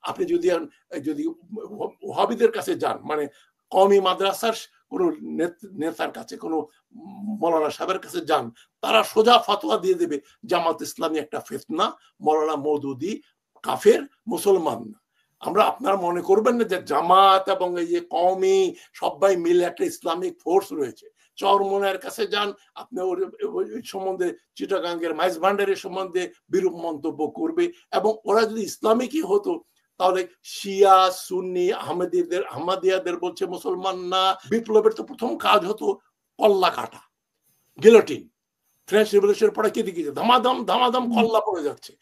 আপনি যদি যদি ওহাবিদের কাছে যান, মানে কওমি মাদ্রাসার কোনো নেতার কাছে, কোনো মৌলানা সাহেবের কাছে যান, তারা সোজা ফতোয়া দিয়ে দেবে জামাত ইসলামী একটা ফিতনা, মৌলানা মওদুদি কাফের, মুসলমান না। আমরা, আপনারা মনে করবেন না যে জামাত এবং এই যে কওমি সবাই মিলে একটা ইসলামিক ফোর্স রয়েছে। চরমোনাইয়ের কাছে যান, আপনি ওই সম্বন্ধে চিটাগাঙ্গের মাইজ ভান্ডারের সম্বন্ধে বিরূপ মন্তব্য করবে, এবং ওরা যদি ইসলামিকই হতো তাহলে শিয়া সুন্নি আহমদিয়াদের বলছে মুসলমান না। বিপ্লবের তো প্রথম কাজ হতো কল্লা কাটা, গিলোটিন। ফ্রেঞ্চ রিভলিউশনের পরে কি দিকে ধামাধাম ধামাধাম কল্লা পড়ে যাচ্ছে।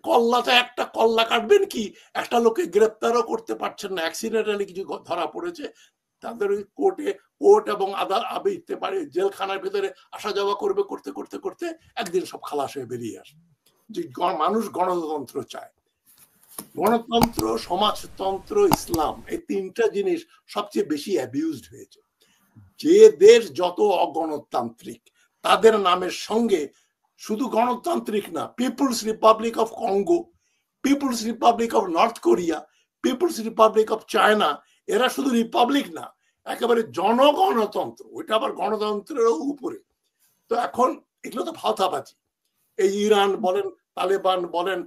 কল্লাটা, একটা কল্লা কাটবেন কি, একটা লোককে গ্রেপ্তারও করতে পারছেন না, অ্যাক্সিডেন্টালি কিছু ধরা পড়েছে, তাদের ওই কোর্ট এবং আদালতে পারে জেলখানার ভিতরে আসা যাওয়া করবে, করতে করতে করতে একদিন সব খালাস হয়ে বেরিয়ে আসে। যে মানুষ গণতন্ত্র চায়, গণতন্ত্র, সমাজতন্ত্র, ইসলাম, এই তিনটা জিনিস সবচেয়ে বেশি অ্যাবিউজড হয়েছে। যে দেশ যত অগণতান্ত্রিক, তাদের নামের সঙ্গে শুধু গণতান্ত্রিক না, people's republic of Congo, people's republic of North Korea, people's republic of China, এরা শুধু রিপাবলিক না, একেবারে জনগণতন্ত্র, ওইটা আবার গণতন্ত্রেরও উপরে। তো এখন এগুলো তো ভাওতাবাজি। এই ইরান বলেন, তালেবান বলেন,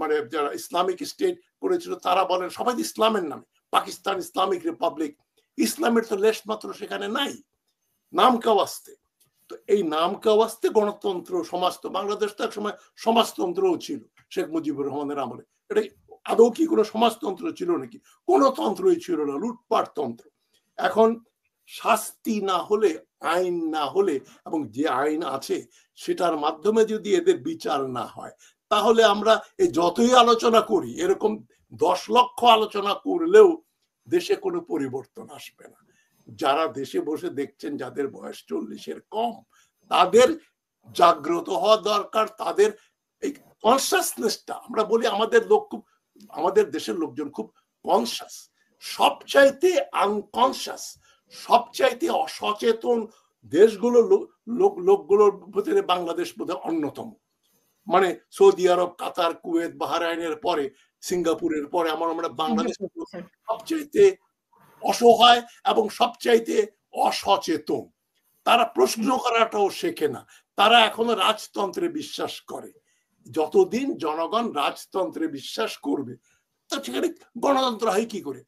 মানে যারা ইসলামিক স্টেট করেছিল তারা বলেন, সবাই ইসলামের নামে। পাকিস্তান ইসলামিক রিপাবলিক, ইসলামের তো লেশ মাত্র সেখানে নাই, নাম কাওয়াস্তে। তো এই নাম কাওয়াস্তে গণতন্ত্র, সমাজতন্ত্র, বাংলাদেশ তো এক সময় সমাজতন্ত্রও ছিল শেখ মুজিবুর রহমানের আমলে। এটা আদৌ কি কোনো সমাজতন্ত্র ছিল নাকি? কোনো তন্ত্রই ছিল না, লুটপাট তন্ত্র। এখন শাস্তি না হলে, আইন না হলে, এবং যে আইন আছে সেটার মাধ্যমে যদি এদের বিচার না হয়, তাহলে আমরা এই যতই আলোচনা করি, এরকম 10 লক্ষ আলোচনা করলেও দেশে কোনো পরিবর্তন আসবে না। যারা দেশে বসে দেখছেন, যাদের বয়স 40-এর কম, তাদের জাগ্রত হওয়া দরকার। তাদের এই কনসাসনেসটা, আমরা বলি আমাদের লোক খুব, আমাদের দেশের লোকজন খুব কনসাস, সবচাইতে আনকনসাস, সবচাইতে অসচেতন দেশগুলো, লোকগুলোর ভিতরে বাংলাদেশ বোধহয় অন্যতম। মানে সৌদি আরব, কাতার, কুয়েত, বাহরাইনের পরে, সিঙ্গাপুরের পরে আমরা বাংলাদেশ সবচাইতে অসহায় এবং সবচাইতে অসচেতন। তারা প্রশ্ন করাটাও শেখে না, তারা এখনো রাজতন্ত্রে বিশ্বাস করে। যতদিন জনগণ রাজতন্ত্রে বিশ্বাস করবে, তো সেখানে গণতন্ত্র হয় কি করে?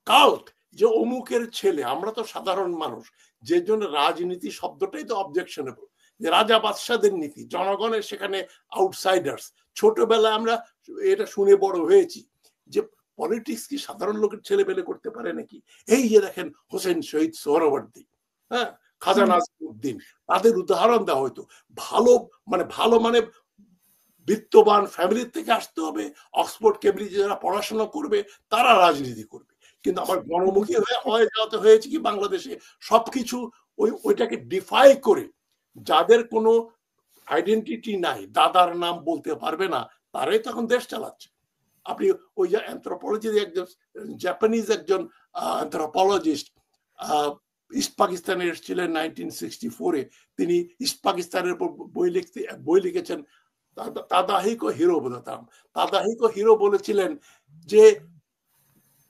কাল্ট, যে অমুকের ছেলে, আমরা তো সাধারণ মানুষ, যে জন্য রাজনীতি শব্দটাই তো অবজেকশনেবল, যে রাজা বাদশাদের নীতি, জনগণের সেখানে আউটসাইডার্স। ছোটবেলায় আমরা এটা শুনে বড় হয়েছি যে পলিটিক্স কি সাধারণ লোকের ছেলে পেলে করতে পারে নাকি? এই যে দেখেন হোসেন শহীদ সোহরাওয়ার্দী, হ্যাঁ, খাজা নাজিমউদ্দিন, তাদের উদাহরণ দেওয়া হয়তো। ভালো মানে বিত্তবান ফ্যামিলি থেকে আসতে হবে, অক্সফোর্ড কেমব্রিজে যারা পড়াশোনা করবে তারা রাজনীতি করবে। কিন্তু আমার গণমুখী হয়ে যাওয়াতে হয়েছে কি, বাংলাদেশে সবকিছু ওইটাকে ডিফাই করে, যাদের কোনো আইডেন্টিটি নাই, দাদার নাম বলতে পারবে না, তারাই তখন দেশ চালাচ্ছে। আপনি ওই যে অ্যানথ্রোপোলজি, একজন জাপানিজ একজন অ্যানথ্রোপোলজিস্ট ইস্ট পাকিস্তানে এসেছিলেন 1964-এ, তিনি ইস্ট পাকিস্তানের উপর বই লিখেছেন। তাদাহিকো হিরো বলতাম, তাদাহিকো হিরো বলেছিলেন যে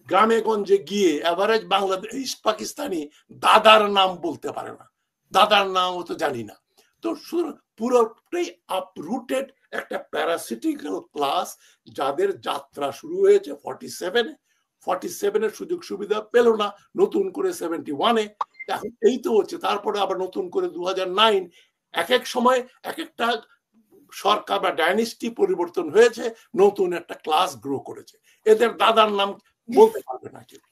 গ্রামে গঞ্জে গিয়ে এভারেজ বাংলাদেশ ইস্ট পাকিস্তানি দাদার নাম বলতে পারে না, দাদার নাম তো জানি না। তো পুরোটাই আপরুটেড একটা প্যারাসিটিক্যাল ক্লাস, যাদের যাত্রা শুরু হয়েছে 47-এর সুযোগ সুবিধা পেল না, নতুন করে 71-এ, এখন এই তো হচ্ছে। তারপরে আবার নতুন করে 2009, এক এক সময় এক একটা সরকার বা ডাইনেস্টি পরিবর্তন হয়েছে, নতুন একটা ক্লাস গ্রো করেছে, এদের দাদার নাম বলতে পারবে না কেউ।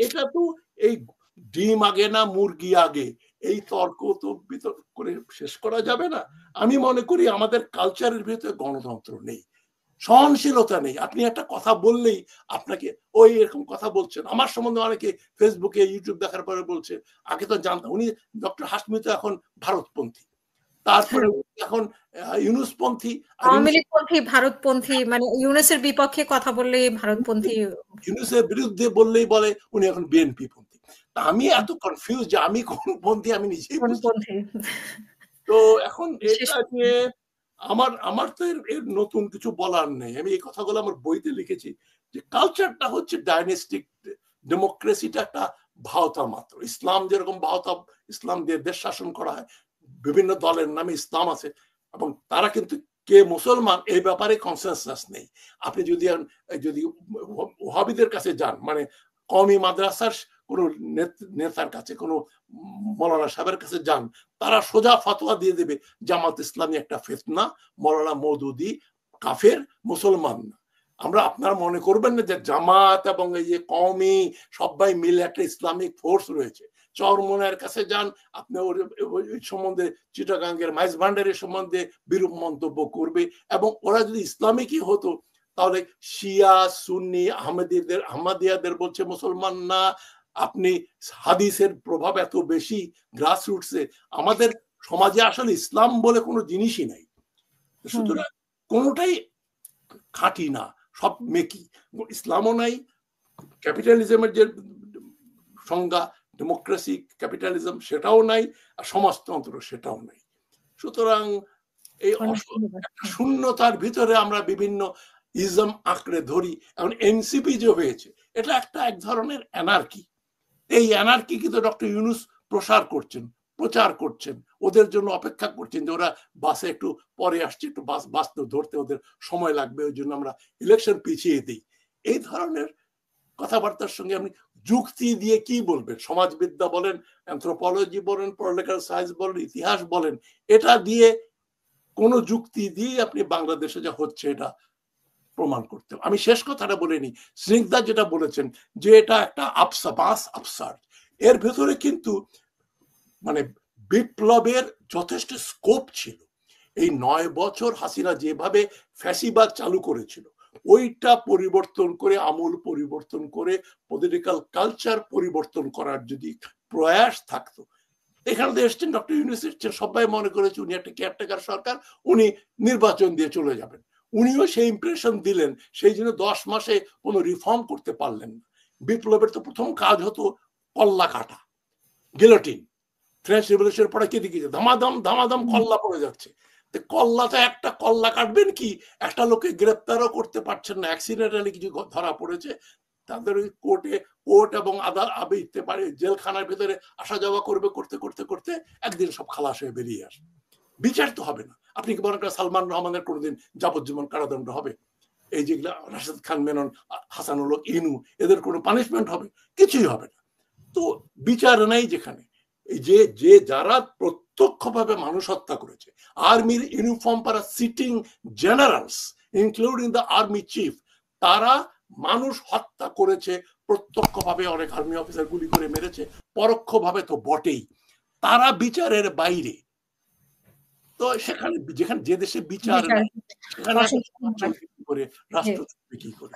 এটা তো এই ডিম আগে না মুরগি আগে, এই তর্ক তো বিতর্ক করে শেষ করা যাবে না। আমি মনে করি আমাদের কালচারের ভিতরে গণতন্ত্র নেই, সহনশীলতা নেই। আপনি একটা কথা বললেই আপনাকে ওই এরকম কথা বলছেন। আমার সম্বন্ধে অনেকে ফেসবুকে, ইউটিউব দেখার পরে বলছে, আগে তো জানতাম উনি ডক্টর হাশমি তো এখন ভারতপন্থী, তারপরে এখন ইউনুসপন্থী, আওয়ামী লীগপন্থী, ভারতপন্থী, মানে ইউনুসের বিপক্ষে কথা বললে ভারতপন্থী, ইউনুসের বিরুদ্ধে বললেই বলে উনি এখন বিএনপি পন্থী। তা আমি এত কনফিউজ যে আমি কোন পন্থী আমি নিজেই বুঝি। তো এখন এটা নিয়ে আমার তো এর নতুন কিছু বলার নেই। আমি এই কথাগুলো আমার বইতে লিখেছি যে কালচারটা হচ্ছে ডাইনেস্টিক ডেমোক্রেসিটা একটা ভাওতা মাত্র। ইসলাম যেরকম ভাওতা, ইসলাম দিয়ে দেশ শাসন করা হয়, বিভিন্ন দলের নামে ইসলাম আছে, এবং তারা কিন্তু কে মুসলমান এই ব্যাপারে কনসেনসাস নেই। আপনি যদি ওহাবিদের কাছে যান, মানে কওমি মাদ্রাসার কোন নেতার কাছে, কোন মৌলানা সাহেবের কাছে যান, তারা সোজা ফতোয়া দিয়ে দেবে জামাত ইসলামী একটা ফিতনা, মৌলানা মওদুদি কাফের, মুসলমান না। আপনারা মনে করবেন না যে জামাত এবং এই যে কওমি সবাই মিলে একটা ইসলামিক ফোর্স রয়েছে। চরমনের কাছে যান, আপনি ওই সম্বন্ধে চিটাগাঙ্গের মাইজ ভান্ডারের সম্বন্ধে বিরূপ মন্তব্য করবে, এবং ওরা যদি ইসলামিকই হতো তাহলে শিয়া সুন্নি আহমদিয়াদের বলছে মুসলমান না। আপনি হাদিসের প্রভাব এত বেশি গ্রাসরুটসে, আমাদের সমাজে আসলে ইসলাম বলে কোনো জিনিসই নাই। সুতরাং কোনোটাই খাঁটি না, সব মেকি। ইসলামও নাই, ক্যাপিটালিজমের যে সংজ্ঞা ডেমোক্রেসি ক্যাপিটালিজম সেটাও নাই, আর সমাজতন্ত্র সেটাও নাই। সুতরাং এই শূন্যতার ভিতরে আমরা বিভিন্ন ইজম আঁকড়ে ধরি। এখন এনসিপি যে হয়েছে, এটা এক ধরনের অ্যানার্কি। এই অ্যানার্কি কিন্তু ডক্টর ইউনূস প্রচার করছেন, ওদের জন্য অপেক্ষা করছেন যে ওরা বাসে একটু পরে আসছে, একটু বাস ধরতে ওদের সময় লাগবে, ওই জন্য আমরা ইলেকশন পিছিয়ে দিই। এই ধরনের কথাবার্তার সঙ্গে আপনি যুক্তি দিয়ে কি বলবেন? সমাজবিদ্যা বলেন, অ্যানথ্রোপোলজি বলেন, পলিটিক্যাল সায়েন্স বলেন, ইতিহাস বলেন, এটা দিয়ে কোন যুক্তি দিয়ে আপনি বাংলাদেশে যা হচ্ছে এটা প্রমাণ করতে। আমি শেষ কথাটা বলিনি, স্নিগ্ধা যেটা বলেছেন যে এটা একটা আপসার্ড, এর ভেতরে কিন্তু মানে বিপ্লবের যথেষ্ট স্কোপ ছিল। এই 9 বছর হাসিনা যেভাবে ফ্যাসিবাদ চালু করেছিল, ওইটা পরিবর্তন করে, আমূল পরিবর্তন করে, পলিটিক্যাল কালচার পরিবর্তন করার যদি প্রয়াস থাকতো, এখানে তো এসছেন ডক্টর ইউনূস এসছেন, সবাই মনে করেছে উনি একটা কেয়ারটেকার সরকার, উনি নির্বাচন দিয়ে চলে যাবেন। উনিও সেই ইমপ্রেশন দিলেন, সেই জন্য 10 মাসে কোনো রিফর্ম করতে পারলেন না। বিপ্লবের তো প্রথম কাজ হতো কল্লা কাটা, গিলোটিন। ফ্রেঞ্চ রিভলিউশনের পরে কি দিকে ধামাধাম কল্লা পড়ে যাচ্ছে। কল্লাতে একটা কল্লা কাটবেন কি, একটা লোককে গ্রেপ্তারও করতে পারছেন না, অ্যাক্সিডেন্টালি কিছু ধরা পড়েছে, তাদের ওই কোর্ট এবং জেলখানার ভিতরে আসা যাওয়া করতে একদিন সব খালাস হয়ে বেরিয়ে আসবে। বিচার তো হবে না। আপনি কি মনে করেন সালমান রহমানের কোনোদিন যাবজ্জীবন কারাদণ্ড হবে? এই যেগুলা রাশেদ খান মেনন, হাসানুল হক ইনু, এদের কোনো পানিশমেন্ট হবে? কিছুই হবে না। তো বিচার নেই যেখানে। এই যে যারা প্রত্যক্ষভাবে মানুষ হত্যা করেছে, আর্মির ইউনিফর্ম পরা sitting generals including the army chief, তারা মানুষ হত্যা করেছে প্রত্যক্ষভাবে। অনেক আর্মি অফিসার গুলি করে মেরেছে, পরোক্ষভাবে তো বটেই। তারা বিচারের বাইরে। তো সেখানে যেখানে যে দেশে বিচার নাই, সেখানে রাষ্ট্র কি করে?